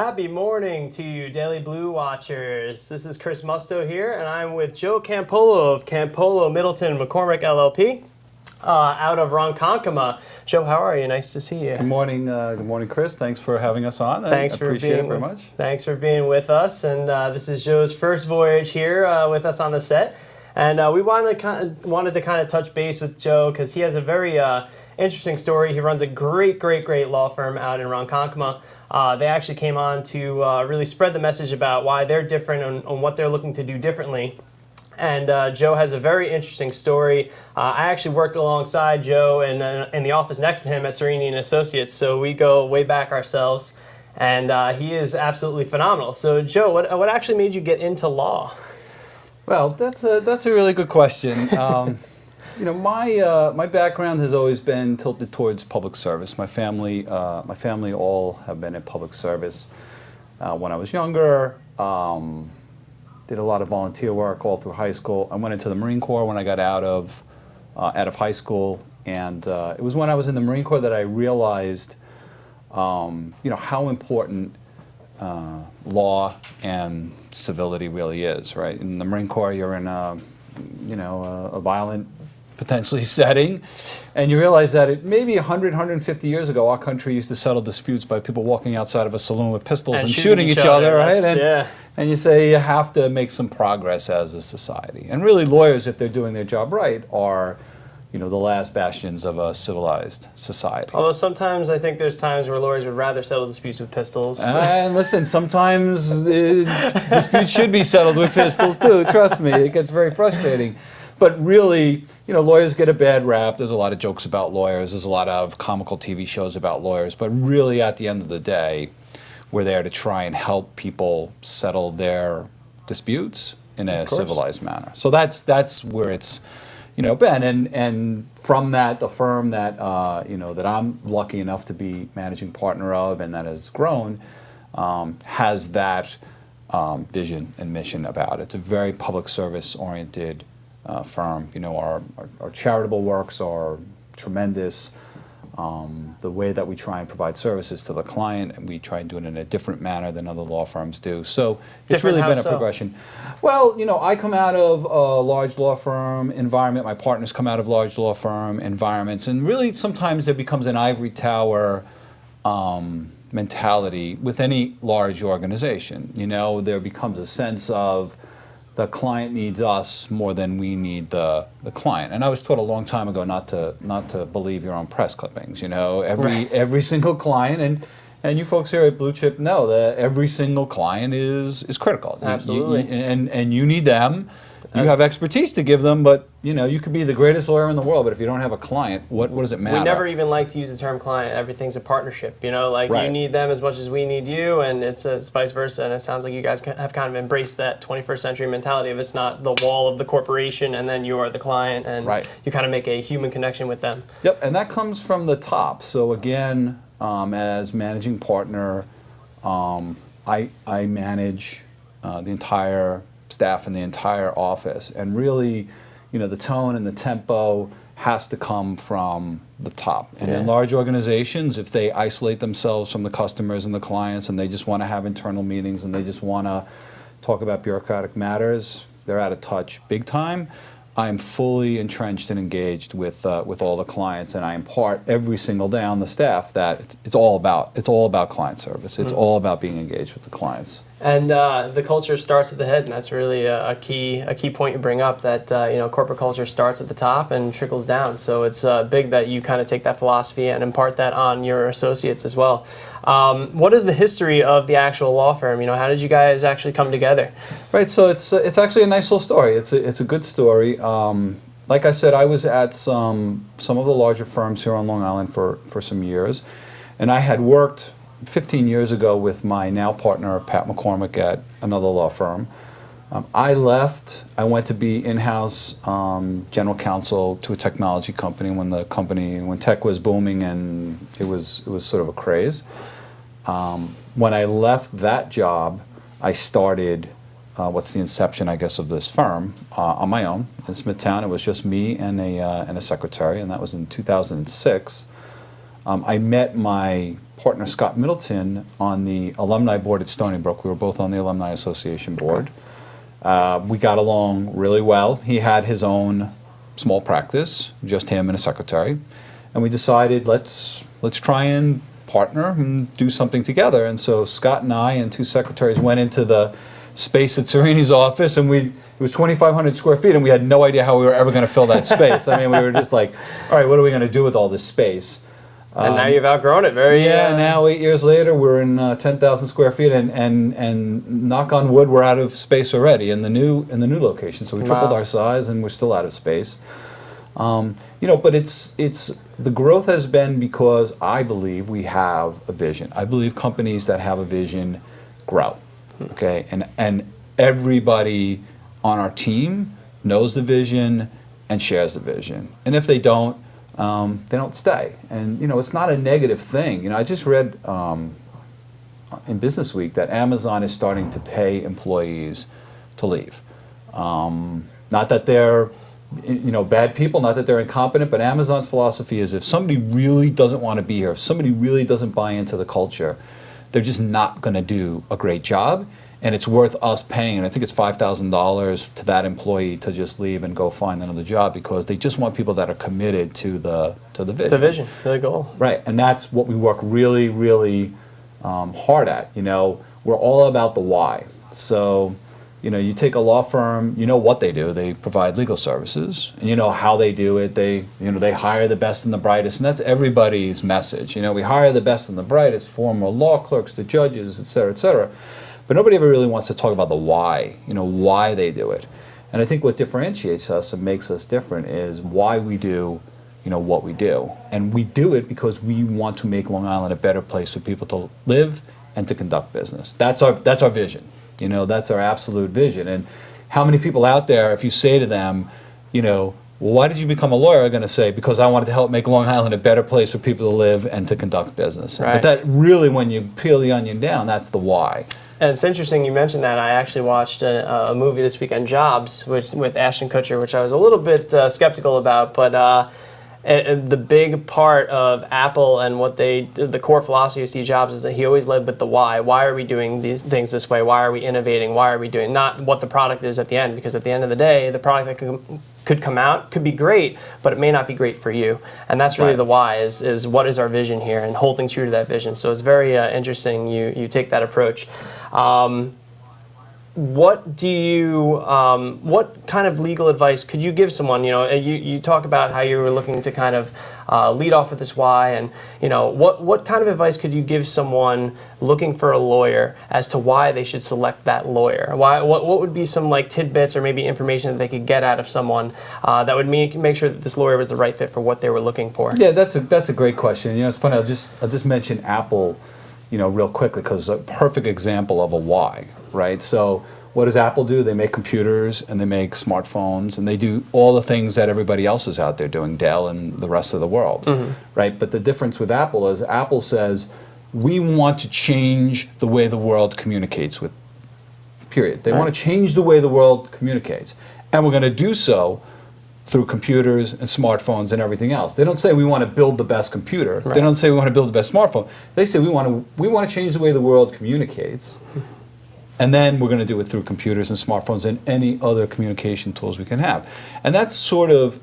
Happy morning to you, Daily Blue Watchers. This is Chris Musto here, and I'm with Joe Campolo of Campolo, Middleton, McCormick, LLP, out of Ronkonkoma. Joe, how are you? Nice to see you. Good morning, Chris. Thanks for having us on. Thanks for appreciate being it very much. Thanks for being with us, and this is Joe's first voyage here with us on the set. And we wanted to kind of touch base with Joe because he has a very interesting story. He runs a great law firm out in Ronkonkoma. They actually came on to really spread the message about why they're different on what they're looking to do differently. And Joe has a very interesting story. I actually worked alongside Joe in the office next to him at Serini & Associates, so we go way back ourselves. And he is absolutely phenomenal. So Joe, what actually made you get into law? Well, that's a really good question. My background has always been tilted towards public service. My family all have been in public service. When I was younger, did a lot of volunteer work all through high school. I went into the Marine Corps when I got out of high school, and it was when I was in the Marine Corps that I realized, how important law and civility really is. Right? In the Marine Corps, you're in a violent, potentially setting, and you realize that maybe 100, 150 years ago, our country used to settle disputes by people walking outside of a saloon with pistols and shooting each other, right? And you say you have to make some progress as a society. And really, lawyers, if they're doing their job right, are the last bastions of a civilized society. Although sometimes I think there's times where lawyers would rather settle disputes with pistols. And listen, sometimes disputes should be settled with pistols too, trust me, it gets very frustrating. But really, lawyers get a bad rap. There's a lot of jokes about lawyers. There's a lot of comical TV shows about lawyers. But really, at the end of the day, we're there to try and help people settle their disputes in a civilized manner. So that's where it's been. And from that, the firm that that I'm lucky enough to be managing partner of and that has grown has that vision and mission about it. It's a very public service oriented firm. Our charitable works are tremendous. The way that we try and provide services to the client, and we try and do it in a different manner than other law firms do. So it's really been a progression. Well, I come out of a large law firm environment. My partners come out of large law firm environments, and really sometimes there becomes an ivory tower mentality with any large organization. There becomes a sense of the client needs us more than we need the client. And I was taught a long time ago not to believe your own press clippings. Every single client, and you folks here at Blue Chip know that every single client is critical. Absolutely. And you need them. You have expertise to give them, but you could be the greatest lawyer in the world, but if you don't have a client, what does it matter? We never even like to use the term client. Everything's a partnership. Right. You need them as much as we need you, and it's vice versa. And it sounds like you guys have kind of embraced that 21st century mentality of it's not the wall of the corporation and then you are the client, and you kind of make a human connection with them. Yep, and that comes from the top. So again, as managing partner, I manage the entire staff in the entire office, and really, the tone and the tempo has to come from the top. And in large organizations, if they isolate themselves from the customers and the clients, and they just want to have internal meetings and they just want to talk about bureaucratic matters, they're out of touch big time. I'm fully entrenched and engaged with all the clients, and I impart every single day on the staff that it's all about client service. It's all about being engaged with the clients. And the culture starts at the head, and that's really a key point you bring up. That corporate culture starts at the top and trickles down. So it's big that you kind of take that philosophy and impart that on your associates as well. What is the history of the actual law firm? How did you guys actually come together? Right. So it's actually a nice little story. It's a good story. Like I said, I was at some of the larger firms here on Long Island for some years, and I had worked 15 years ago with my now partner, Pat McCormick, at another law firm. I left. I went to be in-house general counsel to a technology company when tech was booming and it was sort of a craze. When I left that job, I started what's the inception, I guess, of this firm on my own in Smithtown. It was just me and a secretary, and that was in 2006. I met my partner Scott Middleton on the alumni board at Stony Brook. We were both on the Alumni Association board. We got along really well. He had his own small practice, just him and a secretary, and we decided let's try and partner and do something together. And so Scott and I and two secretaries went into the space at Sereni's office, and it was 2,500 square feet, and we had no idea how we were ever going to fill that space. I mean, we were just like, all right, what are we going to do with all this space? And now you've outgrown it. Now 8 years later, we're in 10,000 square feet, and knock on wood, we're out of space already in the new location. So we tripled our size, and we're still out of space. But it's the growth has been because I believe we have a vision. I believe companies that have a vision grow. Okay, and everybody on our team knows the vision and shares the vision. And if they don't stay. And it's not a negative thing. I just read in Business Week that Amazon is starting to pay employees to leave. Not that they're bad people, not that they're incompetent, but Amazon's philosophy is if somebody really doesn't want to be here, if somebody really doesn't buy into the culture, they're just not going to do a great job, and it's worth us paying. And I think it's $5,000 to that employee to just leave and go find another job because they just want people that are committed to the vision. The vision, the goal. Right, and that's what we work really, really hard at. We're all about the why. So, you take a law firm, you know what they do. They provide legal services, and you know how they do it. They hire the best and the brightest, and that's everybody's message. We hire the best and the brightest, former law clerks, the judges, et cetera, et cetera. But nobody ever really wants to talk about the why, why they do it. And I think what differentiates us and makes us different is why we do, what we do. And we do it because we want to make Long Island a better place for people to live and to conduct business. That's our vision. That's our absolute vision. And how many people out there, if you say to them, well, why did you become a lawyer? Are going to say, because I wanted to help make Long Island a better place for people to live and to conduct business. Right. But that really, when you peel the onion down, that's the why. And it's interesting you mentioned that. I actually watched a movie this weekend, Jobs, with Ashton Kutcher, which I was a little bit skeptical about, but the big part of Apple and the core philosophy of Steve Jobs is that he always led with the why. Why are we doing these things this way? Why are we innovating? Why are we doing, not what the product is at the end, because at the end of the day, the product that could come out could be great, but it may not be great for you. And that's really the why, is what is our vision here, and holding true to that vision. So it's very interesting you take that approach. What kind of legal advice could you give someone? You talk about how you were looking to kind of lead off with this why, and what kind of advice could you give someone looking for a lawyer as to why they should select that lawyer? What would be some tidbits or maybe information that they could get out of someone that would make sure that this lawyer was the right fit for what they were looking for? Yeah, that's a great question. It's funny. I'll just mention Apple, real quickly, because it's a perfect example of a why. Right, so what does Apple do? They make computers and they make smartphones and they do all the things that everybody else is out there doing, Dell and the rest of the world, right? But the difference with Apple is Apple says, we want to change the way the world communicates with, period. They want to change the way the world communicates, and we're going to do so through computers and smartphones and everything else. They don't say we want to build the best computer. Right. They don't say we want to build the best smartphone. They say we want to change the way the world communicates. And then we're going to do it through computers and smartphones and any other communication tools we can have. And that's sort of,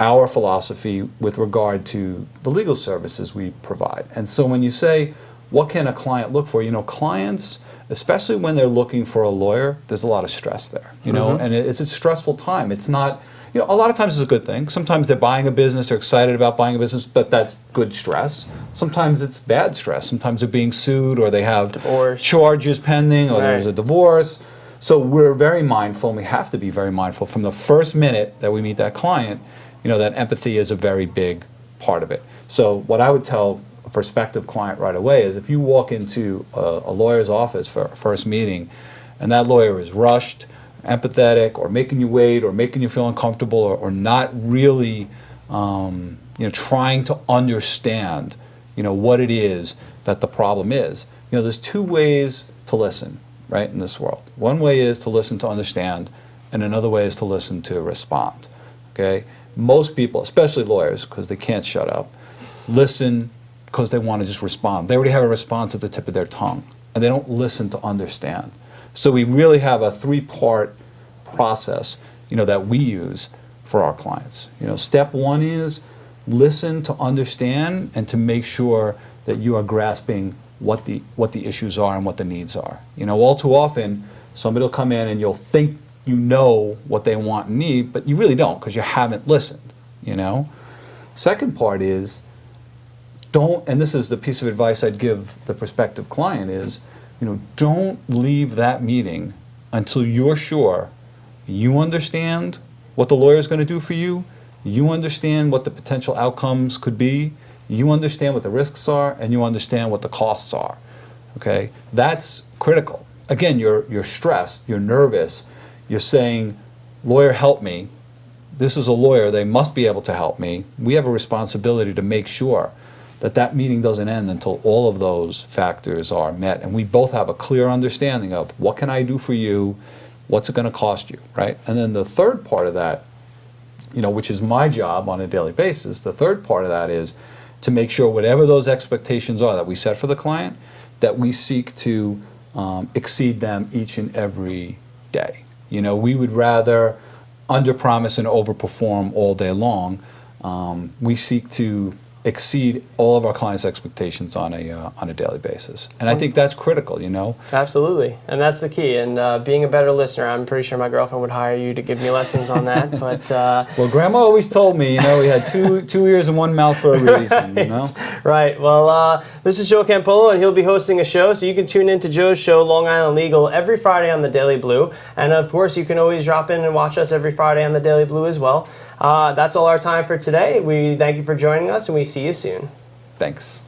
our philosophy with regard to the legal services we provide. And so when you say, what can a client look for? Clients, especially when they're looking for a lawyer, there's a lot of stress there, and it's a stressful time. It's not, a lot of times it's a good thing. Sometimes they're buying a business, they're excited about buying a business, but that's good stress. Sometimes it's bad stress. Sometimes they're being sued, or they have divorce charges pending, or there's a divorce. So we're very mindful, and we have to be very mindful from the first minute that we meet that client, that empathy is a very big part of it. So what I would tell a prospective client right away is, if you walk into a lawyer's office for a first meeting, and that lawyer is rushed, empathetic, or making you wait, or making you feel uncomfortable, or not really trying to understand what it is that the problem is. There's two ways to listen, right, in this world. One way is to listen to understand, and another way is to listen to respond. Okay, most people, especially lawyers, because they can't shut up, listen because they want to just respond. They already have a response at the tip of their tongue, and they don't listen to understand. So we really have a 3-part process, that we use for our clients. Step 1 is listen to understand and to make sure that you are grasping what the issues are and what the needs are. All too often, somebody will come in and you'll think you know what they want and need, but you really don't because you haven't listened. Second part is don't, and this is the piece of advice I'd give the prospective client is, don't leave that meeting until you're sure you understand what the lawyer is going to do for you, you understand what the potential outcomes could be, you understand what the risks are, and you understand what the costs are. Okay, that's critical. Again, you're stressed, you're nervous, you're saying, lawyer, help me. This is a lawyer, they must be able to help me. We have a responsibility to make sure that meeting doesn't end until all of those factors are met, and we both have a clear understanding of what can I do for you, what's it going to cost you, right? And then the third part of that, which is my job on a daily basis, the third part of that is to make sure whatever those expectations are that we set for the client, that we seek to exceed them each and every day. We would rather underpromise and overperform all day long. We seek to exceed all of our clients' expectations on a daily basis, and I think that's critical. Absolutely, and that's the key. And being a better listener, I'm pretty sure my girlfriend would hire you to give me lessons on that. But well, Grandma always told me, we had two ears and one mouth for a reason. Right. Well, this is Joe Campolo, and he'll be hosting a show, so you can tune in to Joe's show, Long Island Legal, every Friday on the Daily Blue, and of course, you can always drop in and watch us every Friday on the Daily Blue as well. That's all our time for today. We thank you for joining us, and we see you soon. Thanks.